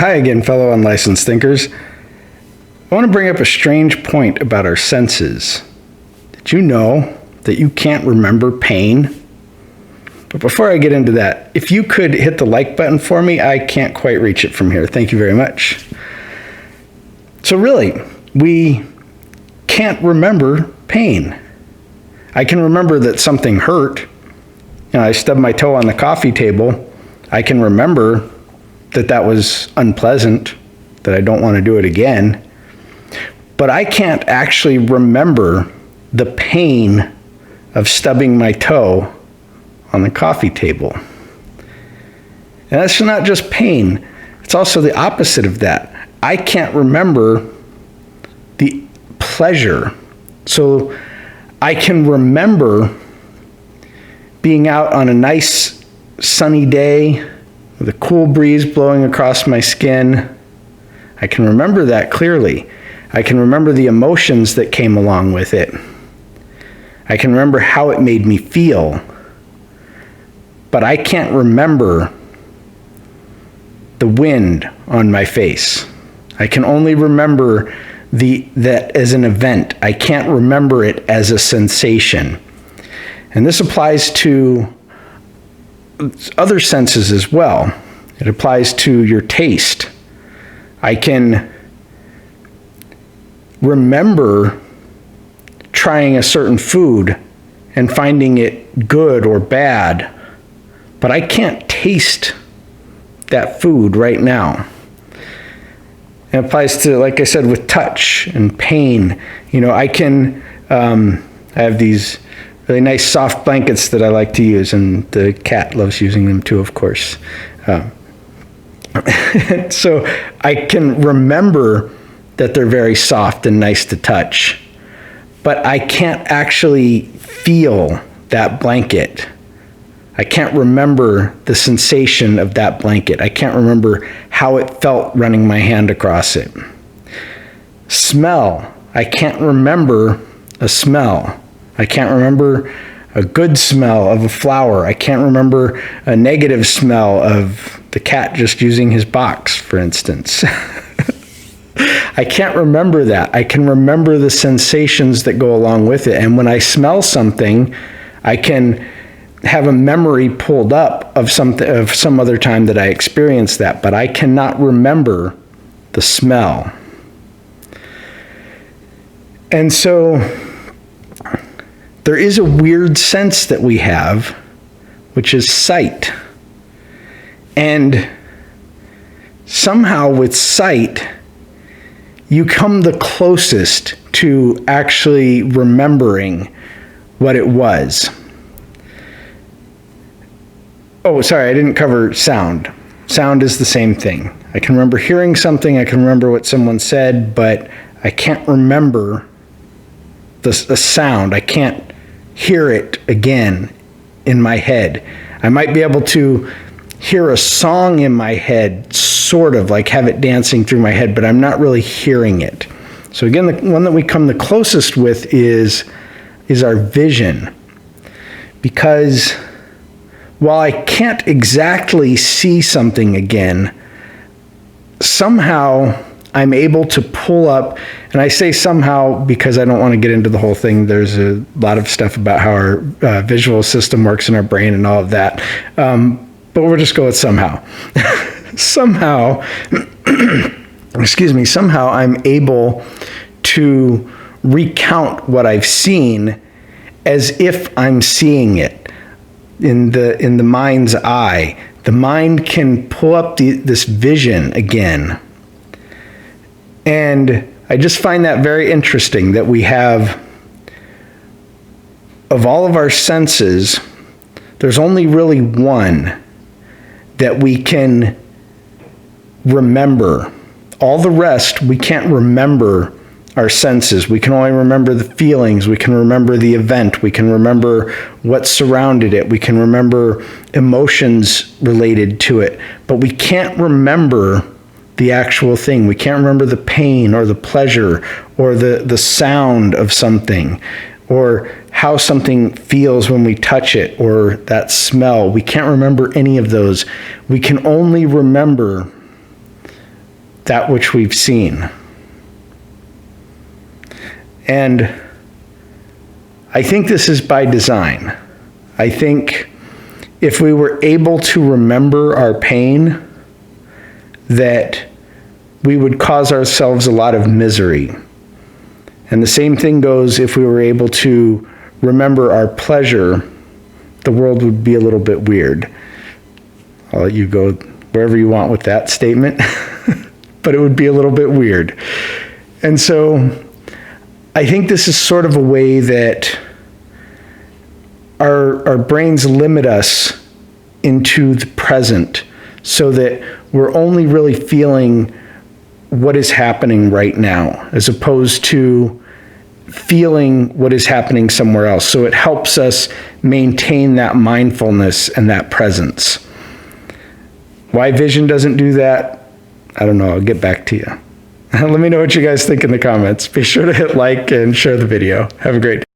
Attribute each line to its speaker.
Speaker 1: Hi again, fellow unlicensed thinkers. I want to bring up a strange point about our senses. Did you know that you can't remember pain? But before I get into that, if you could hit the like button for me, I can't quite reach it from here. Thank you very much. So really, we can't remember pain. I can remember that something hurt. I stubbed my toe on the coffee table. I can remember that that was unpleasant, that I don't want to do it again. But I can't actually remember the pain of stubbing my toe on the coffee table. And that's not just pain, it's also the opposite of that. I can't remember the pleasure. So I can remember being out on a nice sunny day with a cool breeze blowing across my skin. I can remember that clearly. I can remember the emotions that came along with it. I can remember how it made me feel. But I can't remember the wind on my face. I can only remember that as an event. I can't remember it as a sensation. And this applies to other senses as well. It applies to your taste. I can remember trying a certain food and finding it good or bad, but I can't taste that food right now. It applies to, like I said, with touch and pain. I have these really nice soft blankets that I like to use, and the cat loves using them too, of course. So I can remember that they're very soft and nice to touch, but I can't actually feel that blanket. I can't remember the sensation of that blanket. I can't remember how it felt running my hand across it. Smell. I can't remember a smell. I can't remember a good smell of a flower. I can't remember a negative smell of the cat just using his box, for instance. I can't remember that. I can remember the sensations that go along with it. And when I smell something, I can have a memory pulled up of some other time that I experienced that, but I cannot remember the smell. And so there is a weird sense that we have, which is sight. And somehow with sight, you come the closest to actually remembering what it was. Oh, sorry, I didn't cover sound. Sound is the same thing. I can remember hearing something, I can remember what someone said, but I can't remember the sound. I can't hear it again in my head. I might be able to hear a song in my head, sort of, like have it dancing through my head, but I'm not really hearing it. So again, the one that we come the closest with is our vision. Because while I can't exactly see something again, somehow I'm able to pull up, and I say somehow because I don't want to get into the whole thing. There's a lot of stuff about how our visual system works in our brain and all of that. But we'll just go with somehow. Somehow, somehow I'm able to recount what I've seen as if I'm seeing it in the mind's eye. The mind can pull up this vision again. And I just find that very interesting that we have, of all of our senses, there's only really one that we can remember. All the rest, we can't remember our senses. We can only remember the feelings. We can remember the event. We can remember what surrounded it. We can remember emotions related to it. But we can't remember the actual thing. We can't remember the pain or the pleasure or the sound of something or how something feels when we touch it or that smell. We can't remember any of those. We can only remember that which we've seen. And I think this is by design. I think if we were able to remember our pain, that we would cause ourselves a lot of misery. And the same thing goes if we were able to remember our pleasure, the world would be a little bit weird. I'll let you go wherever you want with that statement, but it would be a little bit weird. And so I think this is sort of a way that our brains limit us into the present so that we're only really feeling what is happening right now, as opposed to feeling what is happening somewhere else. So it helps us maintain that mindfulness and that presence. Why vision doesn't do that, I don't know. I'll get back to you. Let me know what you guys think in the comments. Be sure to hit like and share the video. Have a great day.